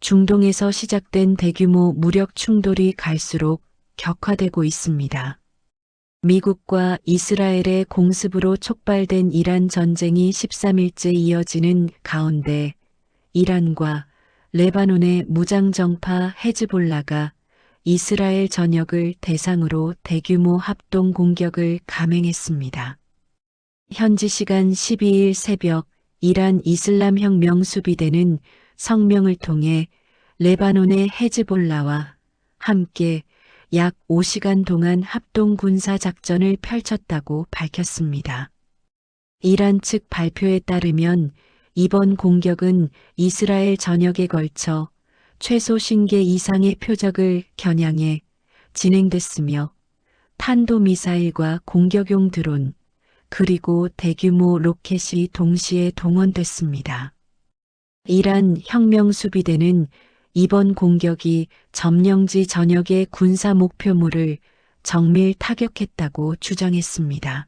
중동에서 시작된 대규모 무력 충돌이 갈수록 격화되고 있습니다. 미국과 이스라엘의 공습으로 촉발된 이란 전쟁이 13일째 이어지는 가운데 이란과 레바논의 무장정파 헤즈볼라가 이스라엘 전역을 대상으로 대규모 합동 공격을 감행했습니다. 현지 시간 12일 새벽 이란 이슬람혁명 수비대는 성명을 통해 레바논의 헤즈볼라와 함께 약 5시간 동안 합동 군사 작전을 펼쳤다고 밝혔습니다. 이란 측 발표에 따르면 이번 공격은 이스라엘 전역에 걸쳐 최소 50개 이상의 표적을 겨냥해 진행됐으며 탄도미사일과 공격용 드론 그리고 대규모 로켓이 동시에 동원됐습니다. 이란 혁명수비대는 이번 공격이 점령지 전역의 군사 목표물을 정밀 타격했다고 주장했습니다.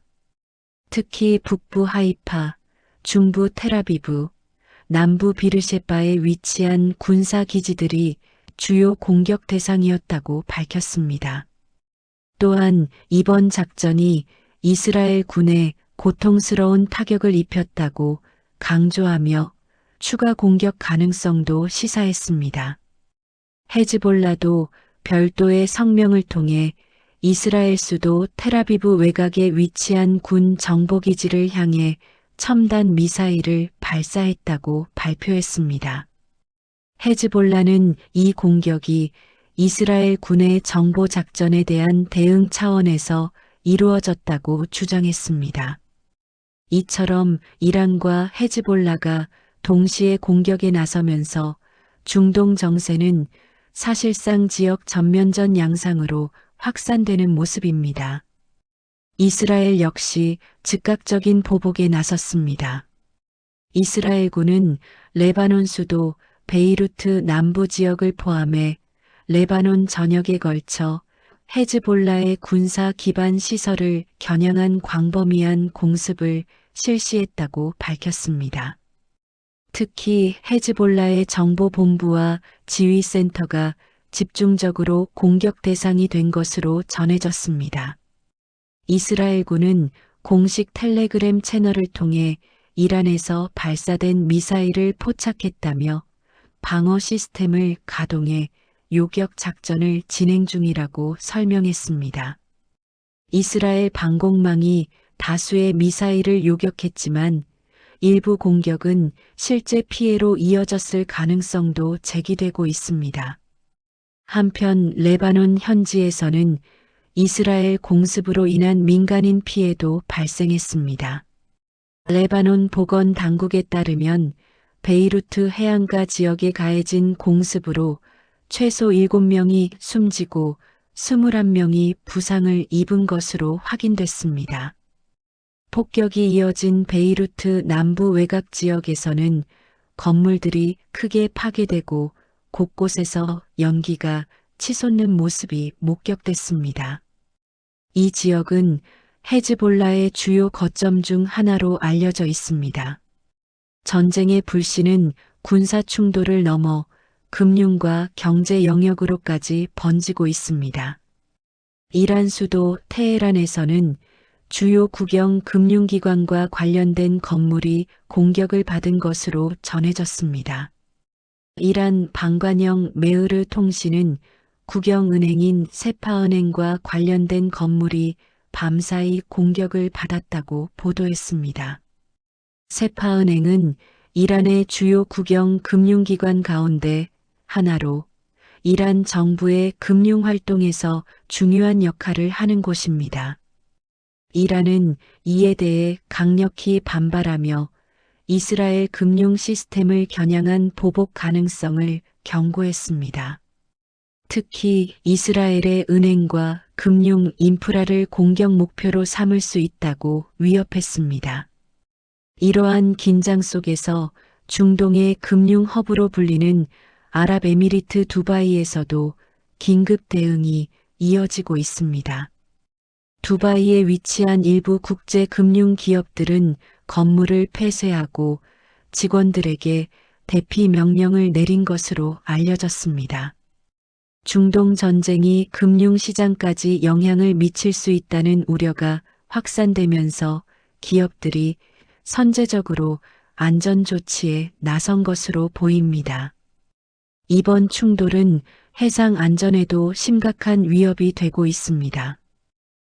특히 북부 하이파, 중부 텔아비브, 남부 비르셰바에 위치한 군사 기지들이 주요 공격 대상이었다고 밝혔습니다. 또한 이번 작전이 이스라엘 군에 고통스러운 타격을 입혔다고 강조하며 추가 공격 가능성도 시사했습니다. 헤즈볼라도 별도의 성명을 통해 이스라엘 수도 텔아비브 외곽에 위치한 군 정보기지를 향해 첨단 미사일을 발사했다고 발표했습니다. 헤즈볼라는 이 공격이 이스라엘 군의 정보 작전에 대한 대응 차원에서 이루어졌다고 주장했습니다. 이처럼 이란과 헤즈볼라가 동시에 공격에 나서면서 중동 정세는 사실상 지역 전면전 양상으로 확산되는 모습입니다. 이스라엘 역시 즉각적인 보복에 나섰습니다. 이스라엘군은 레바논 수도 베이루트 남부 지역을 포함해 레바논 전역에 걸쳐 헤즈볼라의 군사 기반 시설을 겨냥한 광범위한 공습을 실시했다고 밝혔습니다. 특히 헤즈볼라의 정보본부와 지휘센터가 집중적으로 공격 대상이 된 것으로 전해졌습니다. 이스라엘군은 공식 텔레그램 채널을 통해 이란에서 발사된 미사일을 포착했다며 방어 시스템을 가동해 요격 작전을 진행 중이라고 설명했습니다. 이스라엘 방공망이 다수의 미사일을 요격했지만 일부 공격은 실제 피해로 이어졌을 가능성도 제기되고 있습니다. 한편 레바논 현지에서는 이스라엘 공습으로 인한 민간인 피해도 발생했습니다. 레바논 보건 당국에 따르면 베이루트 해안가 지역에 가해진 공습으로 최소 7명이 숨지고 21명이 부상을 입은 것으로 확인됐습니다. 폭격이 이어진 베이루트 남부 외곽 지역에서는 건물들이 크게 파괴되고 곳곳에서 연기가 치솟는 모습이 목격됐습니다. 이 지역은 헤즈볼라의 주요 거점 중 하나로 알려져 있습니다. 전쟁의 불씨는 군사 충돌을 넘어 금융과 경제 영역으로까지 번지고 있습니다. 이란 수도 테헤란에서는 주요 국영 금융기관과 관련된 건물이 공격을 받은 것으로 전해졌습니다. 이란 방관형 메으르 통신은 국영은행인 세파은행과 관련된 건물이 밤사이 공격을 받았다고 보도했습니다. 세파은행은 이란의 주요 국영 금융기관 가운데 하나로 이란 정부의 금융활동에서 중요한 역할을 하는 곳입니다. 이란은 이에 대해 강력히 반발하며 이스라엘 금융 시스템을 겨냥한 보복 가능성을 경고했습니다. 특히 이스라엘의 은행과 금융 인프라를 공격 목표로 삼을 수 있다고 위협했습니다. 이러한 긴장 속에서 중동의 금융 허브로 불리는 아랍에미리트 두바이에서도 긴급 대응이 이어지고 있습니다. 두바이에 위치한 일부 국제 금융 기업들은 건물을 폐쇄하고 직원들에게 대피 명령을 내린 것으로 알려졌습니다. 중동 전쟁이 금융시장까지 영향을 미칠 수 있다는 우려가 확산되면서 기업들이 선제적으로 안전 조치에 나선 것으로 보입니다. 이번 충돌은 해상 안전에도 심각한 위협이 되고 있습니다.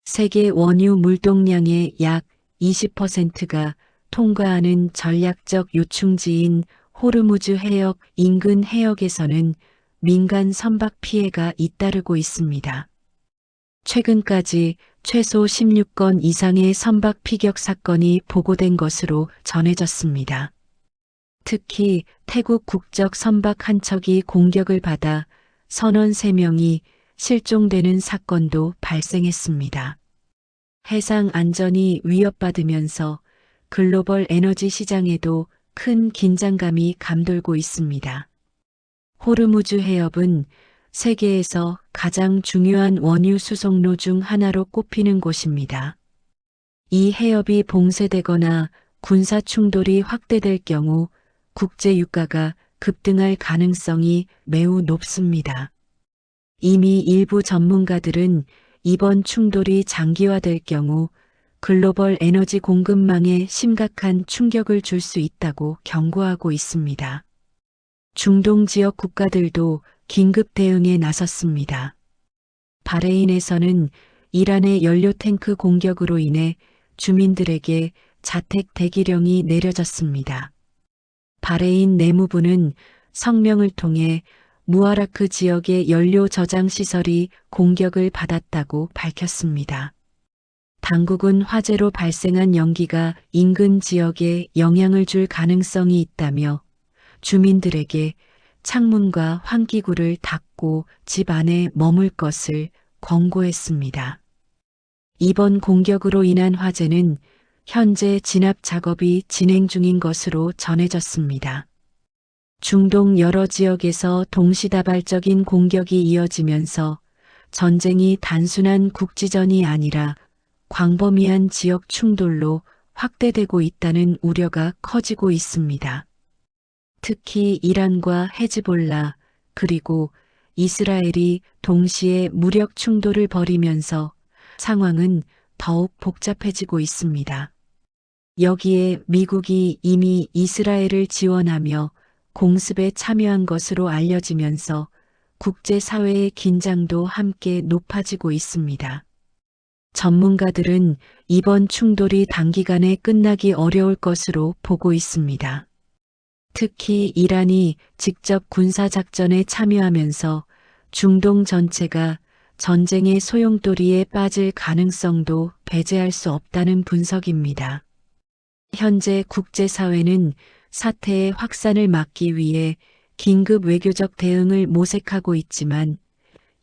세계 원유 물동량의 약 20%가 통과하는 전략적 요충지인 호르무즈 해역 인근 해역에서는 민간 선박 피해가 잇따르고 있습니다. 최근까지 최소 16건 이상의 선박 피격 사건이 보고된 것으로 전해졌습니다. 특히 태국 국적 선박 한 척이 공격을 받아 선원 3명이 실종되는 사건도 발생했습니다. 해상 안전이 위협받으면서 글로벌 에너지 시장에도 큰 긴장감이 감돌고 있습니다. 호르무즈 해협은 세계에서 가장 중요한 원유 수송로 중 하나로 꼽히는 곳입니다. 이 해협이 봉쇄되거나 군사 충돌이 확대될 경우 국제 유가가 급등할 가능성이 매우 높습니다. 이미 일부 전문가들은 이번 충돌이 장기화될 경우 글로벌 에너지 공급망에 심각한 충격을 줄 수 있다고 경고하고 있습니다. 중동 지역 국가들도 긴급 대응에 나섰습니다. 바레인에서는 이란의 연료 탱크 공격으로 인해 주민들에게 자택 대기령이 내려졌습니다. 바레인 내무부는 성명을 통해 무아라크 지역의 연료 저장 시설이 공격을 받았다고 밝혔습니다. 당국은 화재로 발생한 연기가 인근 지역에 영향을 줄 가능성이 있다며 주민들에게 창문과 환기구를 닫고 집 안에 머물 것을 권고했습니다. 이번 공격으로 인한 화재는 현재 진압 작업이 진행 중인 것으로 전해졌습니다. 중동 여러 지역에서 동시다발적인 공격이 이어지면서 전쟁이 단순한 국지전이 아니라 광범위한 지역 충돌로 확대되고 있다는 우려가 커지고 있습니다. 특히 이란과 헤즈볼라 그리고 이스라엘이 동시에 무력 충돌을 벌이면서 상황은 더욱 복잡해지고 있습니다. 여기에 미국이 이미 이스라엘을 지원하며 공습에 참여한 것으로 알려지면서 국제사회의 긴장도 함께 높아지고 있습니다. 전문가들은 이번 충돌이 단기간에 끝나기 어려울 것으로 보고 있습니다. 특히 이란이 직접 군사작전에 참여하면서 중동 전체가 전쟁의 소용돌이에 빠질 가능성도 배제할 수 없다는 분석입니다. 현재 국제사회는 사태의 확산을 막기 위해 긴급 외교적 대응을 모색하고 있지만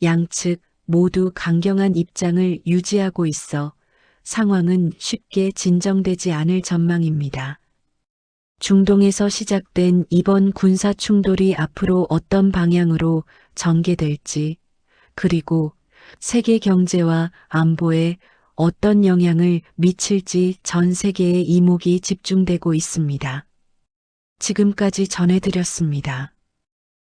양측 모두 강경한 입장을 유지하고 있어 상황은 쉽게 진정되지 않을 전망입니다. 중동에서 시작된 이번 군사 충돌이 앞으로 어떤 방향으로 전개될지, 그리고 세계 경제와 안보에 어떤 영향을 미칠지 전 세계의 이목이 집중되고 있습니다. 지금까지 전해드렸습니다.